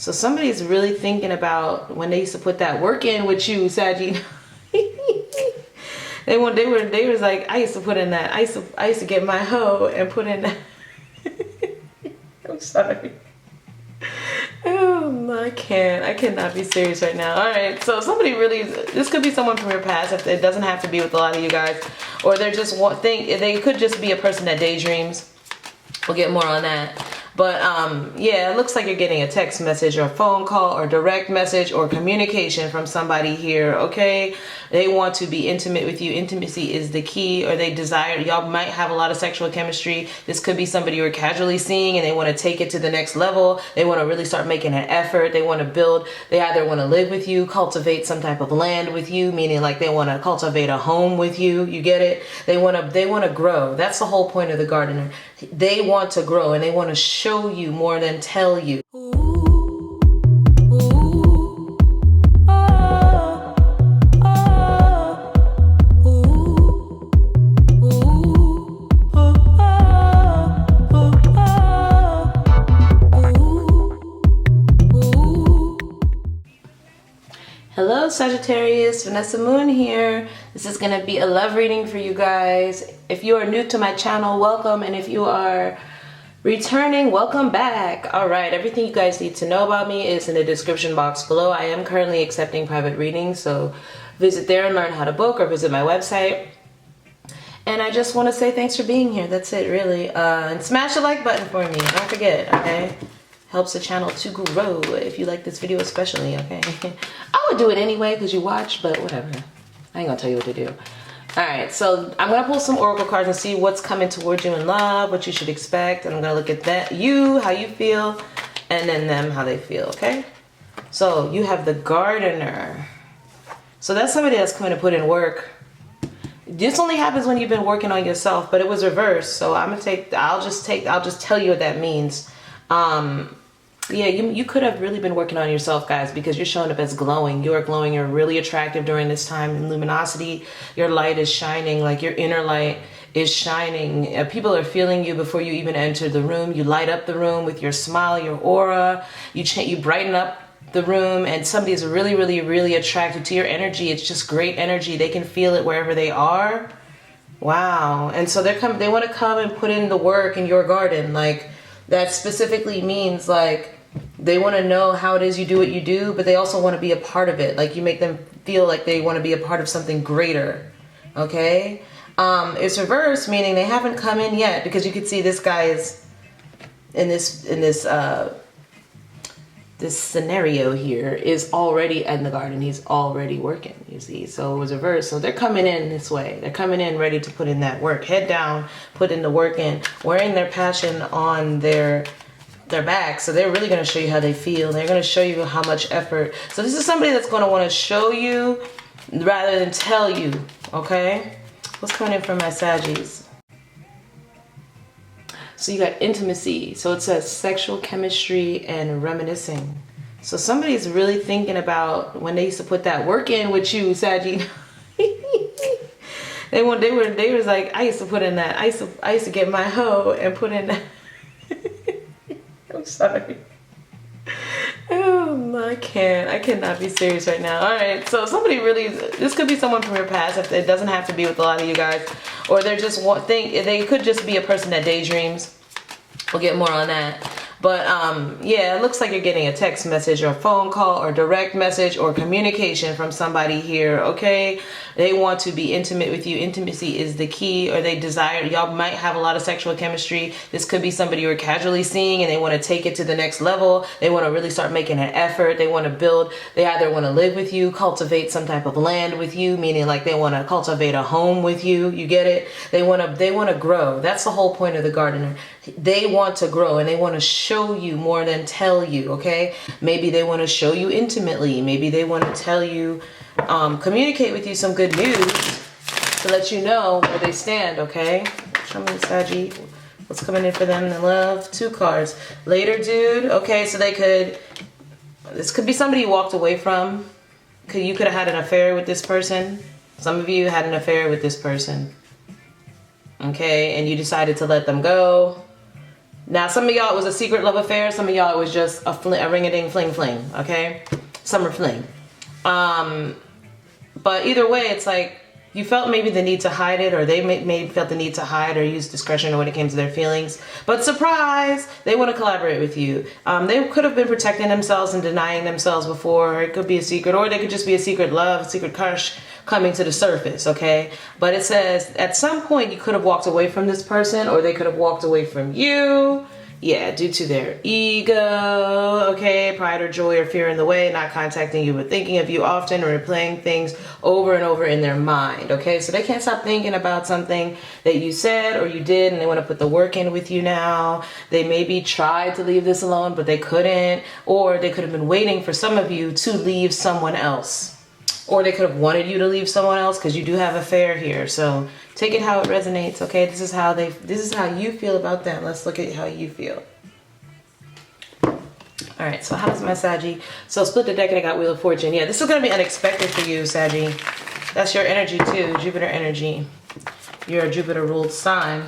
So somebody's really thinking about when they used to put that work in with you, Saggy. they was like, I used to put in that. I used to get my hoe and put in that. I'm sorry. Oh, I cannot be serious right now. All right, so somebody really, this could be someone from your past. If it doesn't have to be with a lot of you guys, or they're just they could just be a person that daydreams. We'll get more on that. But yeah, it looks like you're getting a text message or a phone call or direct message or communication from somebody here, okay? They want to be intimate with you. Intimacy is the key, or they desire, y'all might have a lot of sexual chemistry. This could be somebody you're casually seeing and they want to take it to the next level. They want to really start making an effort. They want to build, they either want to live with you, cultivate some type of land with you, meaning like they want to cultivate a home with you. You get it? They want to grow. That's the whole point of the gardener. They want to grow and they want to show you more than tell you. Hello Sagittarius, Vanessa Moon here. This is going to be a love reading for you guys. If you are new to my channel, welcome, and if you are returning, welcome back. All right, everything you guys need to know about me is in the description box below. I am currently accepting private readings, so visit there and learn how to book, or visit my website. And I just want to say thanks for being here. That's it, really. And smash the like button for me. Don't forget, okay? Helps the channel to grow if you like this video especially, okay? I would do it anyway because you watch, but whatever. I ain't gonna tell you what to do. All right, so I'm gonna pull some oracle cards and see what's coming towards you in love, what you should expect, and I'm gonna look at that, you, how you feel, and then them, how they feel, okay? So you have the gardener. So that's somebody that's coming to put in work. This only happens when you've been working on yourself, but it was reversed. So I'll just tell you what that means. Yeah, you could have really been working on yourself, guys, because you're showing up as glowing. You are glowing. You're really attractive during this time in luminosity. Your light is shining, like your inner light is shining. People are feeling you before you even enter the room. You light up the room with your smile, your aura. You brighten up the room, and somebody is really, really, really attracted to your energy. It's just great energy. They can feel it wherever they are. Wow. And so they want to come and put in the work in your garden. Like, that specifically means like they want to know how it is you do what you do, but they also want to be a part of it. Like, you make them feel like they want to be a part of something greater. Okay? It's reversed, meaning they haven't come in yet, because you can see this guy is in this scenario here is already in the garden. He's already working, you see. So it was reversed. So they're coming in this way. They're coming in ready to put in that work. Head down, put in the work in, wearing their passion on their back. So they're really going to show you how they feel. They're going to show you how much effort. So this is somebody that's going to want to show you rather than tell you, okay? What's coming in from my Saggies? So you got intimacy. So it says sexual chemistry and reminiscing. So somebody's really thinking about when they used to put that work in with you, Saggy. they was like, I used to put in that. I used to get my hoe and put in that. I'm sorry. Oh, I cannot be serious right now. All right, so somebody really, this could be someone from your past. If it doesn't have to be with a lot of you guys, or they're just they could just be a person that daydreams. We'll get more on that. But yeah, it looks like you're getting a text message or a phone call or direct message or communication from somebody here, okay? They want to be intimate with you. Intimacy is the key, or they desire, y'all might have a lot of sexual chemistry. This could be somebody you're casually seeing and they want to take it to the next level. They want to really start making an effort. They want to build, they either want to live with you, cultivate some type of land with you, meaning like they want to cultivate a home with you. You get it? They want to grow. That's the whole point of the gardener. They want to grow and they want to show you more than tell you, okay? Maybe they want to show you intimately. Maybe they want to tell you, communicate with you some good news to let you know where they stand, okay? Show me, Saggy, what's coming in for them in love. 2 cards. Later, dude. Okay, so this could be somebody you walked away from. You could have had an affair with this person. Some of you had an affair with this person. Okay, and you decided to let them go. Now, some of y'all, it was a secret love affair. Some of y'all, it was just a ring-a-ding fling fling, okay? Summer fling. But either way, it's like you felt maybe the need to hide it, or they maybe felt the need to hide or use discretion when it came to their feelings. But surprise, they want to collaborate with you. They could have been protecting themselves and denying themselves before. It could be a secret, or they could just be a secret love, secret crush coming to the surface, okay? But it says at some point you could have walked away from this person, or they could have walked away from you. Yeah, due to their ego, okay, pride or joy or fear in the way, not contacting you, but thinking of you often, or replaying things over and over in their mind, okay? So they can't stop thinking about something that you said or you did, and they want to put the work in with you now. They maybe tried to leave this alone, but they couldn't, or they could have been waiting for some of you to leave someone else. Or they could have wanted you to leave someone else, because you do have an affair here. So take it how it resonates, okay? This is how you feel about them. Let's look at how you feel. All right, so how does my Saggy? So split the deck and I got Wheel of Fortune. Yeah, this is going to be unexpected for you, Saggy. That's your energy too, Jupiter energy. You're a Jupiter ruled sign.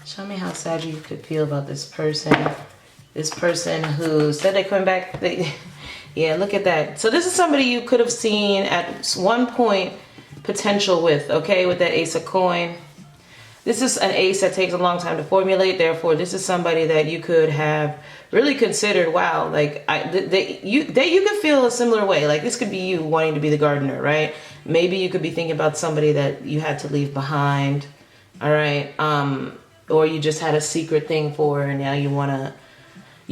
Show me how Saggy could feel about this person. This person who said they're coming back. Yeah, look at that. So this is somebody you could have seen at one point potential with, okay, with that Ace of Coin. This is an ace that takes a long time to formulate. Therefore, this is somebody that you could have really considered, wow, like you could feel a similar way. Like this could be you wanting to be the gardener, right? Maybe you could be thinking about somebody that you had to leave behind, all right? Or you just had a secret thing for, and now you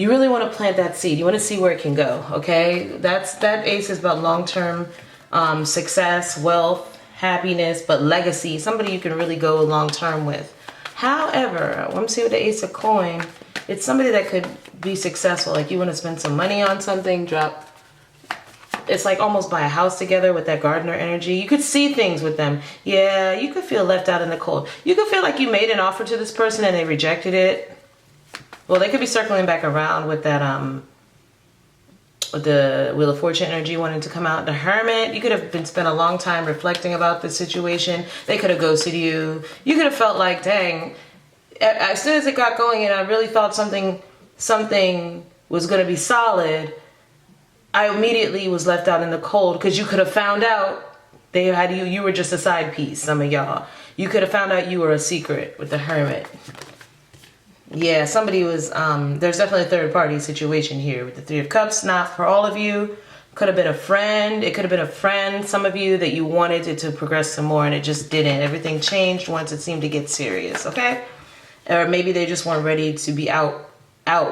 really want to plant that seed. You want to see where it can go, okay? That ace is about long-term success, wealth, happiness, but legacy. Somebody you can really go long-term with. However, let me see with the Ace of Coin. It's somebody that could be successful. Like you want to spend some money on something, it's like almost buy a house together with that gardener energy. You could see things with them. Yeah, you could feel left out in the cold. You could feel like you made an offer to this person and they rejected it. Well, they could be circling back around with that, with the Wheel of Fortune energy wanting to come out. The Hermit, you could have spent a long time reflecting about the situation. They could have ghosted you. You could have felt like, dang, as soon as it got going and I really thought something was going to be solid, I immediately was left out in the cold, because you could have found out they had you were just a side piece, some of y'all. You could have found out you were a secret with the Hermit. Yeah, somebody was, there's definitely a third party situation here with the Three of Cups. Not for all of you. Could have been a friend. It could have been a friend, some of you, that you wanted it to progress some more and it just didn't. Everything changed once it seemed to get serious, okay? Or maybe they just weren't ready to be out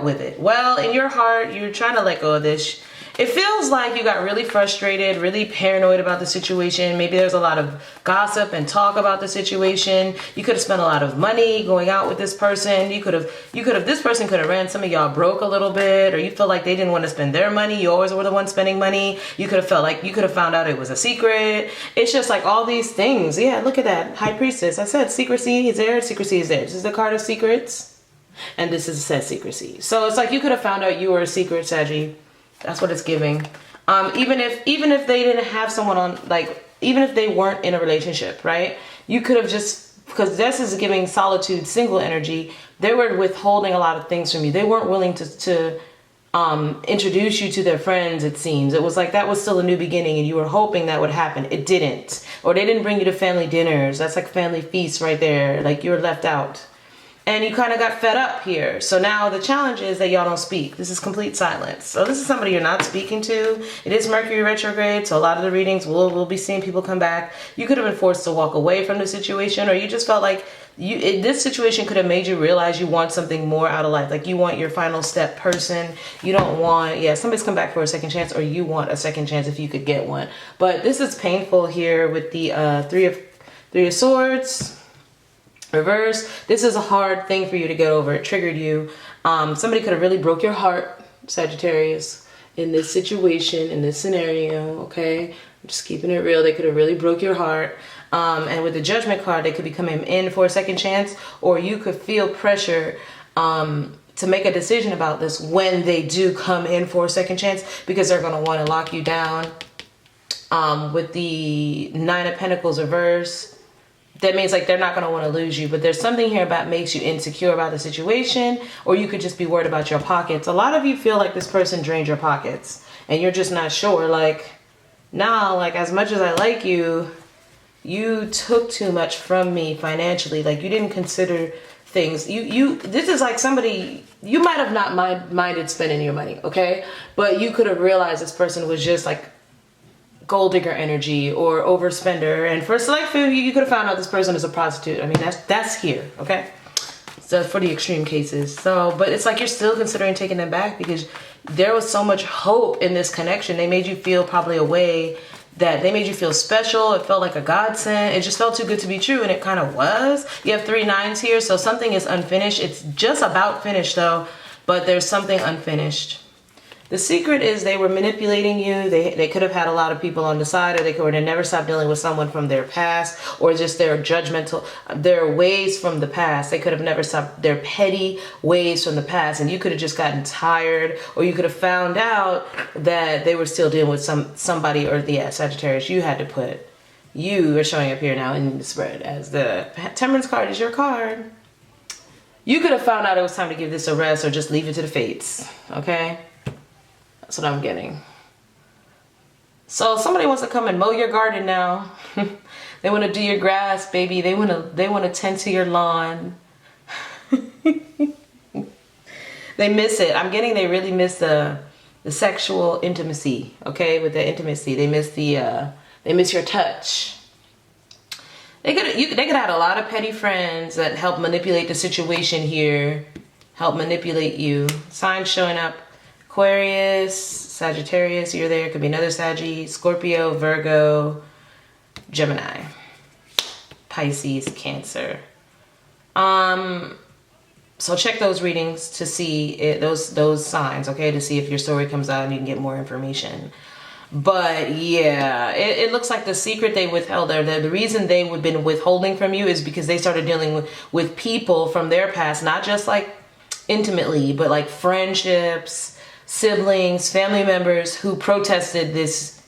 with it. Well, in your heart, you're trying to let go of this. It feels like you got really frustrated, really paranoid about the situation. Maybe there's a lot of gossip and talk about the situation. You could have spent a lot of money going out with this person. This person could have ran some of y'all broke a little bit, or you feel like they didn't want to spend their money. You always were the one spending money. You could have felt like you could have found out it was a secret. It's just like all these things. Yeah, look at that. High Priestess. I said secrecy is there, secrecy is there. This is the card of secrets, and this is said secrecy. So it's like you could have found out you were a secret, Saggy. That's what it's giving. Even if they didn't have someone on, like, even if they weren't in a relationship, right? You could have just, because this is giving solitude, single energy. They were withholding a lot of things from you. They weren't willing to introduce you to their friends, it seems. It was like that was still a new beginning and you were hoping that would happen. It didn't. Or they didn't bring you to family dinners. That's like family feasts right there. Like you were left out. And you kind of got fed up here. So now the challenge is that y'all don't speak. This is complete silence. So this is somebody you're not speaking to. It is Mercury retrograde, so a lot of the readings we'll be seeing people come back. You could have been forced to walk away from the situation, or you just felt like this situation could have made you realize you want something more out of life. Like you want your final step person. You don't want, somebody's come back for a second chance, or you want a second chance if you could get one. But this is painful here with the Three of Swords. Reverse. This is a hard thing for you to get over. It triggered you. Somebody could have really broke your heart, Sagittarius, in this situation, in this scenario, okay? I'm just keeping it real. They could have really broke your heart. And with the Judgment card, they could be coming in for a second chance, or you could feel pressure to make a decision about this when they do come in for a second chance, because they're going to want to lock you down. With the Nine of Pentacles reverse, that means like they're not going to want to lose you, but there's something here about makes you insecure about the situation, or you could just be worried about your pockets. A lot of you feel like this person drained your pockets and you're just not sure. Like, nah, like as much as I like you, you took too much from me financially. Like you didn't consider things. This is like somebody, you might have not minded spending your money, okay? But you could have realized this person was just like gold digger energy or overspender, and for a select few you could have found out this person is a prostitute. I mean, that's here, okay? So for the extreme cases. So but it's like you're still considering taking them back because there was so much hope in this connection. They made you feel probably a way that they made you feel special. It felt like a godsend. It just felt too good to be true, and it kind of was. You have 3 9s here, so something is unfinished. It's just about finished though, but there's something unfinished. The secret is they were manipulating you. They could have had a lot of people on the side, or they never stopped dealing with someone from their past, or just their judgmental, their ways from the past. They could have never stopped their petty ways from the past, and you could have just gotten tired, or you could have found out that they were still dealing with somebody, or Sagittarius, you had to put, you are showing up here now in the spread as the Temperance card is your card. You could have found out it was time to give this a rest or just leave it to the fates, okay? That's what I'm getting. So somebody wants to come and mow your garden now. They want to do your grass, baby. They want to tend to your lawn. They miss it. I'm getting they really miss the sexual intimacy, okay? With the intimacy. They miss they miss your touch. They could have had a lot of petty friends that help manipulate the situation here. Help manipulate you. Signs showing up. Aquarius, Sagittarius, you're there. Could be another Saggy, Scorpio, Virgo, Gemini, Pisces, Cancer. So check those readings to see those signs, okay? To see if your story comes out and you can get more information. But yeah, it looks like the secret they withheld, or the reason they would been withholding from you is because they started dealing with people from their past, not just like intimately, but like friendships, siblings, family members who protested this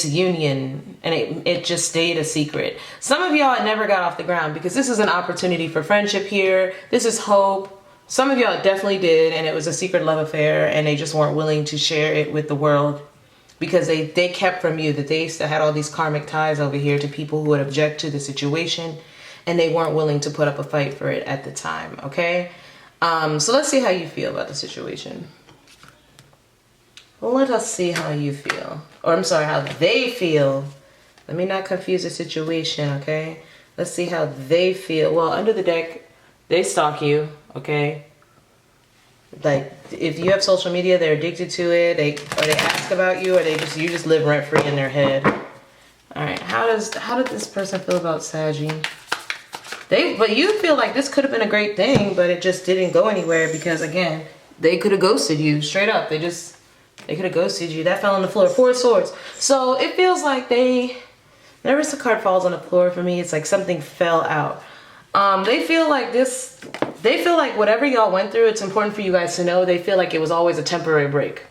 union, and it just stayed a secret. Some of y'all never got off the ground because this is an opportunity for friendship here. This is hope. Some of y'all definitely did, and it was a secret love affair, and they just weren't willing to share it with the world because they kept from you that they still had all these karmic ties over here to people who would object to the situation, and they weren't willing to put up a fight for it at the time, okay? So let's see how you feel about the situation. Well, let us see how you feel. Or I'm sorry, how they feel. Let me not confuse the situation, okay? Let's see how they feel. Well, under the deck, they stalk you, okay? Like, if you have social media, they're addicted to it. They ask about you, or you just live rent free in their head. All right, how did this person feel about Saggy? But you feel like this could have been a great thing, but it just didn't go anywhere because, again, they could have ghosted you straight up. They could have ghosted you. That fell on the floor. 4 of Swords. So it feels like whenever the card falls on the floor for me, it's like something fell out. They feel like whatever y'all went through, it's important for you guys to know, they feel like it was always a temporary break.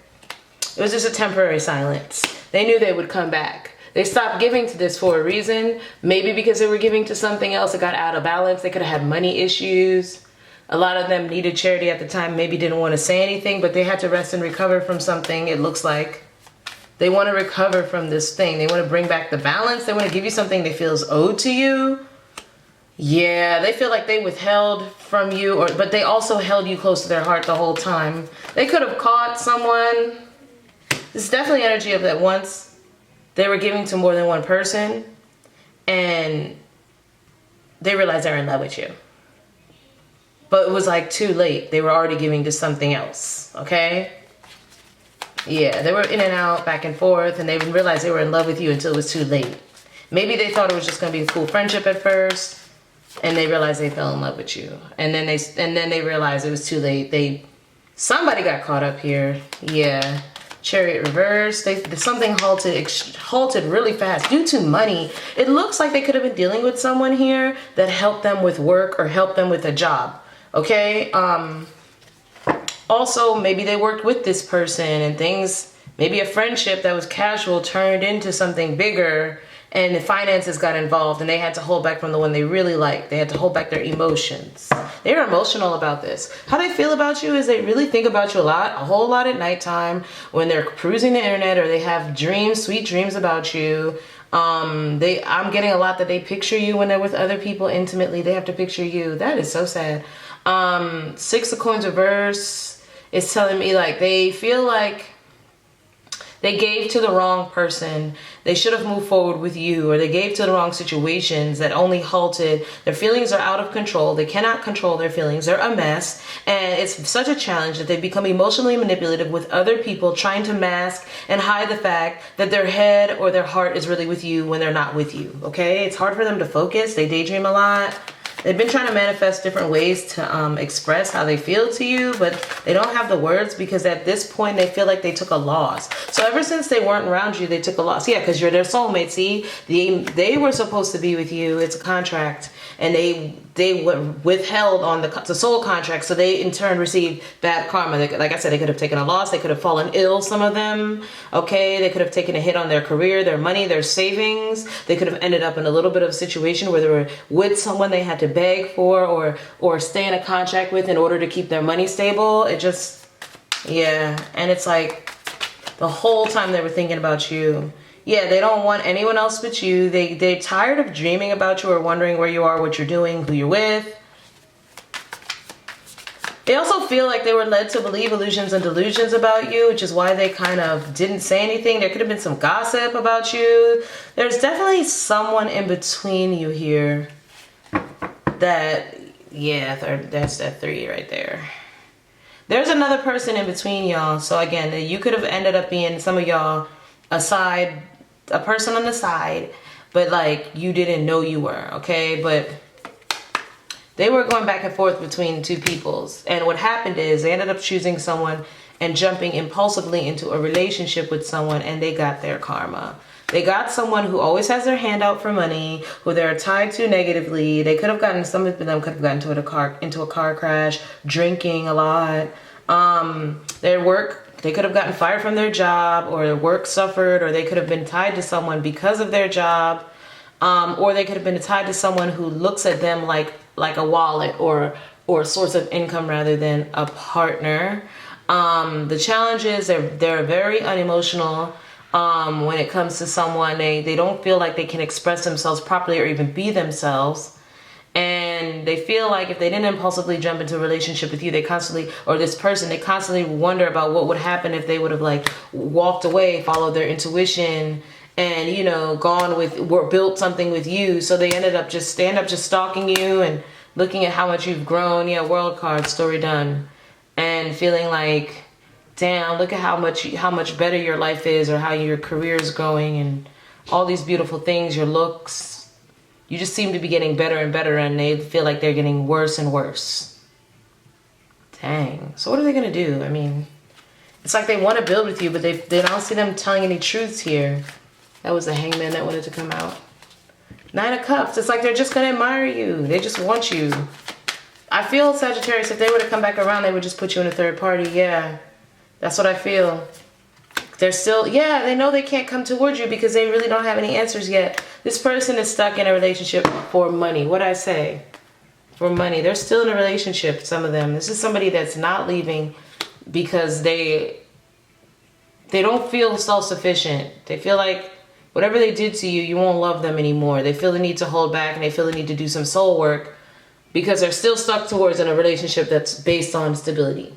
It was just a temporary silence. They knew they would come back. They stopped giving to this for a reason. Maybe because they were giving to something else that got out of balance. They could have had money issues. A lot of them needed charity at the time, maybe didn't want to say anything, but they had to rest and recover from something, it looks like. They want to recover from this thing. They want to bring back the balance. They want to give you something they feel is owed to you. Yeah, they feel like they withheld from you, but they also held you close to their heart the whole time. They could have caught someone. It's definitely energy of that once they were giving to more than one person, and they realized they were in love with you. But it was like too late. They were already giving to something else, okay? Yeah, they were in and out, back and forth, and they didn't realize they were in love with you until it was too late. Maybe they thought it was just gonna be a cool friendship at first, and they realized they fell in love with you. And then they realized it was too late. Somebody got caught up here. Yeah. Chariot reverse. Something halted really fast due to money. It looks like they could have been dealing with someone here that helped them with work or helped them with a job. Okay, also maybe they worked with this person and things, maybe a friendship that was casual turned into something bigger, and the finances got involved and they had to hold back from the one they really liked. They had to hold back their emotions. They're emotional about this. How they feel about you is they really think about you a whole lot at nighttime when they're cruising the internet, or they have dreams, sweet dreams about you. I'm getting a lot that they picture you when they're with other people intimately. They have to picture you. That is so sad. 6 of Coins reverse is telling me like they feel like they gave to the wrong person. They should have moved forward with you, or they gave to the wrong situations that only halted. Their feelings are out of control. They cannot control their feelings. They're a mess. And it's such a challenge that they become emotionally manipulative with other people, trying to mask and hide the fact that their head or their heart is really with you when they're not with you. Okay? It's hard for them to focus. They daydream a lot. They've been trying to manifest different ways to express how they feel to you, but they don't have the words because at this point they feel like they took a loss. So ever since they weren't around you, they took a loss. Yeah, because you're their soulmate. See, they were supposed to be with you. It's a contract, and they were withheld on the soul contract, so they in turn received bad karma. Like I said, they could have taken a loss. They could have fallen ill, some of them. Okay, they could have taken a hit on their career, their money, their savings. They could have ended up in a little bit of a situation where they were with someone they had to beg for or stay in a contract with in order to keep their money stable. It just, yeah. And it's like the whole time they were thinking about you. Yeah, they don't want anyone else but you. They're tired of dreaming about you or wondering where you are, what you're doing, who you're with. They also feel like they were led to believe illusions and delusions about you, which is why they kind of didn't say anything. There could have been some gossip about you. There's definitely someone in between you here that, yeah, that's that 3 right there. There's another person in between y'all. So again, you could have ended up being, some of y'all, a person on the side, but like you didn't know you were, okay? But they were going back and forth between 2 peoples. And what happened is they ended up choosing someone and jumping impulsively into a relationship with someone, and they got their karma. They got someone who always has their hand out for money, who they're tied to negatively. They could have gotten, some of them could have gotten into a car crash, drinking a lot. Their work, they could have gotten fired from their job, or their work suffered, or they could have been tied to someone because of their job. Or they could have been tied to someone who looks at them like a wallet or a source of income rather than a partner. The challenge is they're very unemotional. When it comes to someone, they don't feel like they can express themselves properly or even be themselves. And they feel like if they didn't impulsively jump into a relationship with you, they constantly wonder about what would happen if they would have like walked away, followed their intuition, and built something with you. So they end up just stalking you and looking at how much you've grown. Yeah, world card, story done. And feeling like, damn, look at how much better your life is, or how your career is going, and all these beautiful things, your looks. You just seem to be getting better and better, and they feel like they're getting worse and worse. Dang. So what are they gonna do? I mean, it's like they want to build with you, but they don't see them telling any truths here. That was the Hangman that wanted to come out. 9 of Cups. It's like they're just gonna admire you. They just want you. I feel, Sagittarius, if they were to come back around, they would just put you in a third party. Yeah. That's what I feel. They're still, yeah, they know they can't come towards you because they really don't have any answers yet. This person is stuck in a relationship for money. What'd I say? For money. They're still in a relationship, some of them. This is somebody that's not leaving because they don't feel self-sufficient. They feel like whatever they did to you, you won't love them anymore. They feel the need to hold back, and they feel the need to do some soul work because they're still stuck towards in a relationship that's based on stability.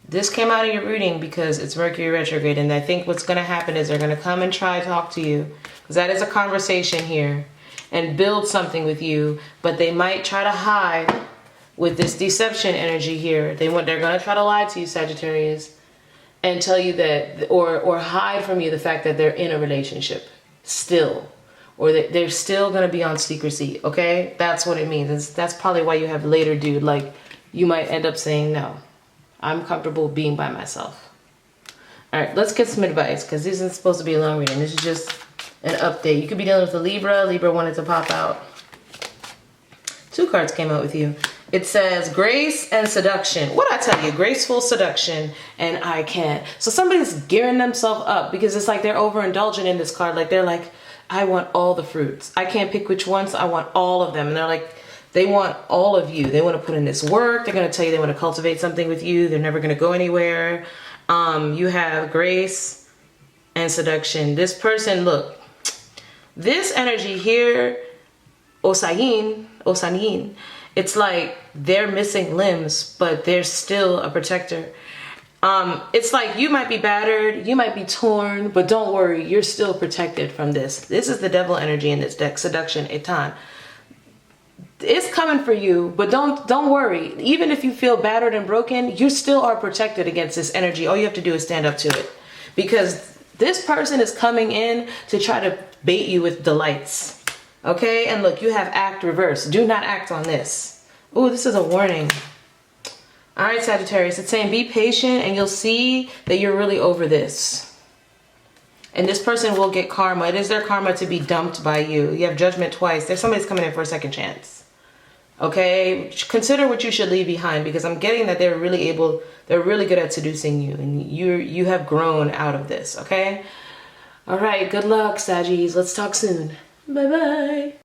This came out of your reading because it's Mercury retrograde, and I think what's going to happen is they're going to come and try to talk to you, because that is a conversation here, and build something with you, but they might try to hide with this deception energy here. They're going to try to lie to you, Sagittarius, and tell you that, or hide from you the fact that they're in a relationship still, or that they're still going to be on secrecy, okay? That's what it means. That's probably why you have later, dude. Like, you might end up saying no. I'm comfortable being by myself. All right, let's get some advice, because this isn't supposed to be a long reading. This is just an update. You could be dealing with a Libra. Libra wanted to pop out. 2 cards came out with you. It says grace and seduction. What I tell you, graceful seduction, and I can't. So somebody's gearing themselves up because it's like they're overindulgent in this card. Like they're like, I want all the fruits. I can't pick which ones. I want all of them. And they're like, they want all of you. They want to put in this work. They're going to tell you they want to cultivate something with you. They're never going to go anywhere. You have grace and seduction. This person, look, this energy here, Osayin, it's like they're missing limbs, but they're still a protector. It's like you might be battered, you might be torn, but don't worry, you're still protected from this. This is the devil energy in this deck, seduction, etan. It's coming for you, but don't worry. Even if you feel battered and broken, you still are protected against this energy. All you have to do is stand up to it, because this person is coming in to try to bait you with delights. Okay, and look, you have act reverse. Do not act on this. Oh, this is a warning. All right, Sagittarius, it's saying be patient and you'll see that you're really over this. And this person will get karma. It is their karma to be dumped by you. You have judgment twice. There's somebody's coming in for a second chance. Okay, consider what you should leave behind, because I'm getting that they're really good at seducing you, and you have grown out of this, okay? All right, good luck, Saggies. Let's talk soon. Bye-bye.